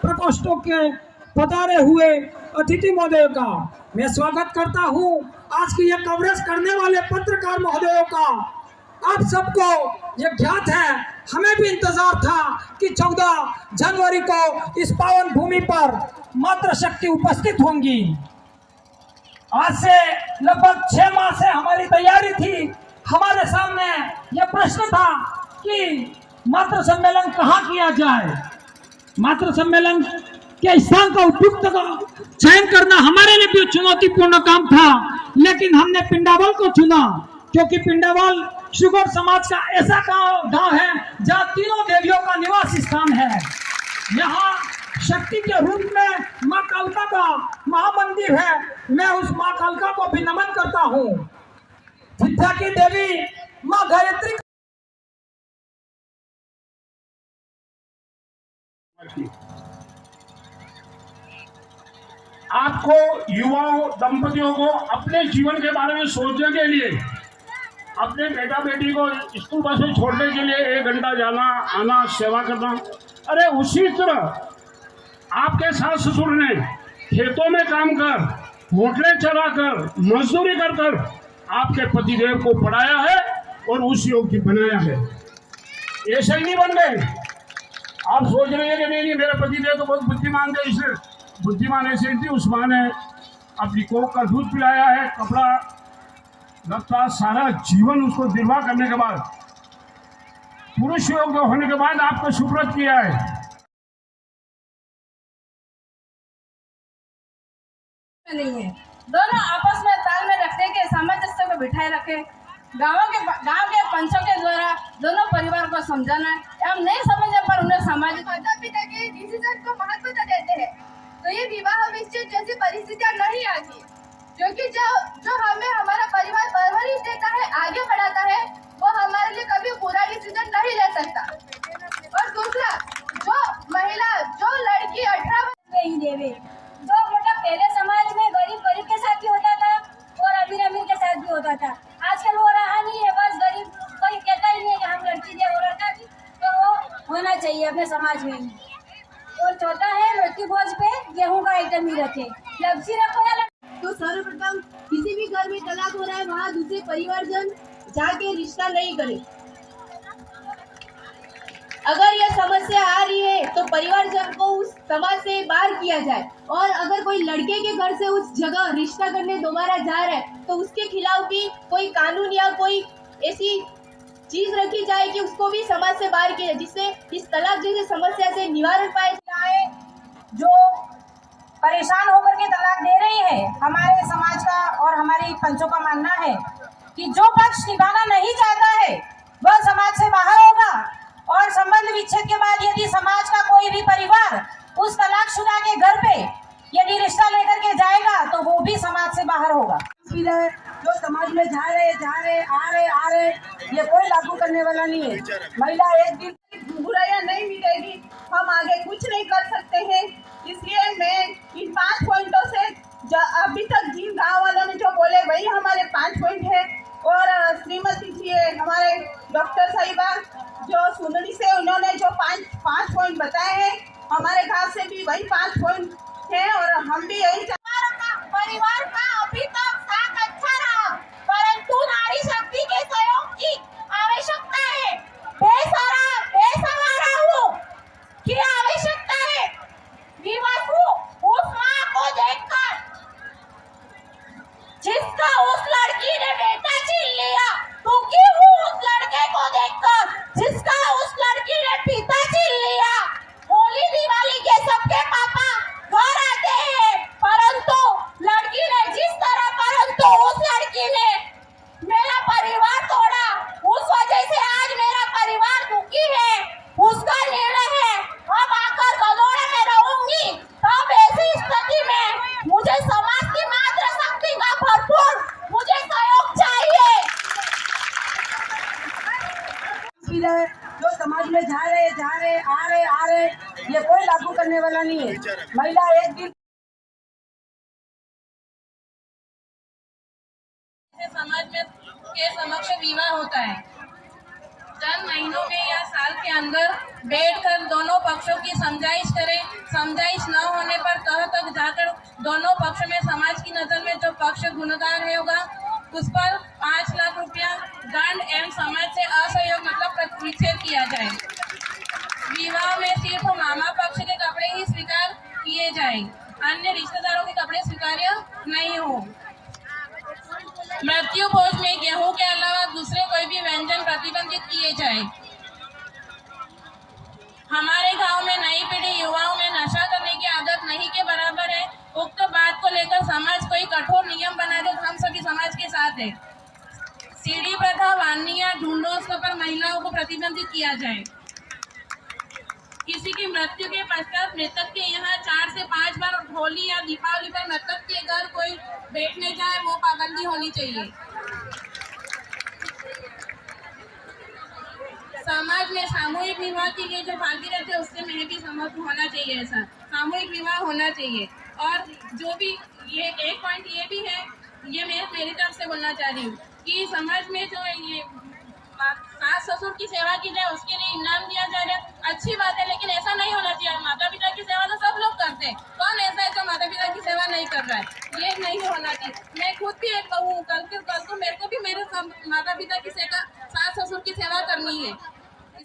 प्रकोष्ठों के पधारे हुए अतिथि महोदयों का मैं स्वागत करता हूं। आज की यह कवरेज करने वाले पत्रकार महोदयों का आप सबको यह ज्ञात है, हमें भी इंतजार था कि 14 जनवरी को इस पावन भूमि पर मातृशक्ति उपस्थित होंगी। आज से लगभग 6 माह से हमारी तैयारी थी। हमारे सामने यह प्रश्न था कि मातृ सम्मेलन कहाँ किया जाए। मातृ सम्मेलन के स्थान का उपयुक्त का चयन करना हमारे लिए भी चुनौतीपूर्ण काम था, लेकिन हमने पिंडावल को चुना क्योंकि पिंडावल शुगर समाज का ऐसा गांव है जहां तीनों देवियों का निवास स्थान है। यहाँ शक्ति के रूप में माँ कालका का महामंदिर है। मैं उस माँ कालका को भी नमन करता हूँ। विद्या की देवी माँ गायत्री आपको युवाओं दंपतियों को अपने जीवन के बारे में सोचने के लिए, अपने बेटा बेटी को स्कूल बस में छोड़ने के लिए 1 घंटा जाना आना सेवा करना, अरे उसी तरह आपके सास ससुर ने खेतों में काम कर, होटलें चलाकर, मजदूरी कर कर आपके पतिदेव को पढ़ाया है और उस योग्य बनाया है। ऐसे ही नहीं बन गए। आप सोच रहे हैं कि नहीं मेरा पतिदेव तो बहुत बुद्धिमान थे, इसलिए बुद्धिमान ऐसे थी, उस माँ ने अपनी कोख का दूध पिलाया है, कपड़ा लत्ता सारा जीवन उसको निर्वाह करने के बाद, पुरुष योग्य होने के बाद आपको सुपुर्द किया है। नहीं है, दोनों आपस में तालमेल रखने के सामंजस्य को बिठाए रखे। गांव के पंचों के द्वारा दोनों परिवार को समझाना एवं नहीं समझने पर उन्हें सामाजिक माता पिता के डिसीजन को महत्वता देते हैं, तो ये विवाह विच्छेद जैसी परिस्थितियां नहीं आती, क्योंकि जो हमें हमारा परिवार परवरिश देता है, आगे बढ़ाता है, वो हमारे लिए कभी बुरा डिसीजन नहीं ले सकता। और दूसरा, जो महिला, जो लड़की 18 नहीं देवे, जो बेटा पहले समाज में गरीब के साथ भी होता था और अमीर के साथ भी होता था। आजकल वो रहा नहीं है, बस गरीब कोई कहता ही नहीं है कि हम लड़की दे, वो लड़का भी तो वो होना चाहिए अपने समाज में ही। और चौथा है मृत्यु भोज पे गेहूं का आइटम ही रखे, लपसी रखो या तो सर्वप्रथम किसी भी घर में तलाक हो रहा है, वहाँ दूसरे परिवारजन जाके रिश्ता नहीं करे। अगर यह समस्या आ रही है तो परिवारजन को उस समाज से बाहर किया जाए, और अगर कोई लड़के के घर से उस जगह रिश्ता करने दोबारा जा रहा है तो उसके खिलाफ भी कोई कानून या कोई ऐसी चीज रखी जाए कि उसको भी समाज से बाहर किया, जिससे इस तलाक जैसी समस्या से निवारण पाए जाए। जो परेशान होकर के तलाक दे रही है, हमारे समाज का और हमारी पंचों का मानना है कि जो पक्ष निभाना नहीं चाहता है वह समाज से बाहर होगा, और संबंध विच्छेद के बाद यदि समाज का कोई भी परिवार उस तलाकशुदा के घर पे यदि रिश्ता लेकर के जाएगा तो वो भी समाज से बाहर होगा। जो समाज में जा रहे आ रहे ये कोई लागू करने वाला नहीं है। महिला एक दिन बुराइयां नहीं मिलेगी, हम आगे कुछ नहीं कर सकते हैं। इसलिए मैं इन 5 पॉइंटों से अभी तक जिन गाँव वालों ने जो बोले वही हमारे 5 पॉइंट है, और श्रीमती जी हमारे डॉक्टर साहिबा जो सुननी से उन्होंने जो 5 पॉइंट बताए हैं, हमारे गाँव से भी वही 5 पॉइंट है, और हम भी यही परिवार का अभी तक साथ अच्छा रहा, परंतु नारी शक्ति के सहयोग की आवश्यकता है। बेसहारा हो की आवश्यकता है। विवासु उस माँ को देखकर जिसका उस लड़की ने बेटा छीन लिया, दुखी हूँ उस लड़के को देखकर जिसका उस लड़की ने पिता छीन लिया। होली दिवाली के सबके पापा घर आते हैं, परंतु लड़की ने जिस तरह, परंतु उस लड़की ने मेरा परिवार तोड़ा, उस वजह से आज मेरा परिवार दुखी है। उसका निर्णय है अब आकर गलोड़े में रहूंगी, तब ऐसी स्थिति में मुझे समाज की मात्र शक्ति का भरपूर मुझे सहयोग चाहिए। जो समाज में जा रहे आ रहे ये कोई लागू करने वाला नहीं है। महिला एक दिन समाज में के समक्ष विवाह होता है, चंद महीनों में या साल के अंदर बैठकर दोनों पक्षों की समझाइश करें। समझाइश न होने पर तह तक जाकर दोनों पक्ष में समाज की नजर में जो पक्ष गुनहगार है होगा उस पर 5 लाख रुपया दंड एवं समाज से असहयोग मतलब विच्छेद किया जाए। विवाह में सिर्फ मामा पक्ष के कपड़े ही स्वीकार किए जाए, अन्य रिश्तेदारों के कपड़े स्वीकार्य नहीं हो। मृत्यु भोज में गेहूं के अलावा दूसरे कोई भी व्यंजन प्रतिबंधित किए जाए। हमारे गांव में नई पीढ़ी युवाओं में नशा करने की आदत नहीं के बराबर है। उक्त बात को लेकर समाज कोई कठोर नियम बना दे, हम सभी समाज के साथ है। सीढ़ी प्रथा, वानिया, ढूंढोस पर महिलाओं को प्रतिबंधित किया जाए। किसी की मृत्यु के पश्चात मृतक के यहाँ 4 से 5 बार होली या दीपावली पर मृतक के घर कोई बैठने जाए, वो पाबंदी होनी चाहिए। समाज में सामूहिक विवाह के लिए जो भागी रहते हैं उससे मैं भी सहमत होना चाहिए। ऐसा सामूहिक विवाह होना चाहिए। और जो भी ये एक पॉइंट ये भी है, ये मैं मेरी तरफ से बोलना चाह रही हूँ कि समाज में जो ये सास ससुर की सेवा की जाए उसके लिए इनाम दिया जा रहा है, अच्छी बात है, लेकिन ऐसा नहीं होना चाहिए। माता पिता की सेवा तो सब लोग करते हैं, कौन ऐसा है जो माता पिता की सेवा नहीं कर रहा है? ये नहीं होना चाहिए। मैं खुद भी एक बहू हूँ, कल को मेरे को भी मेरे माता पिता की सेवा, सास ससुर की सेवा करनी है।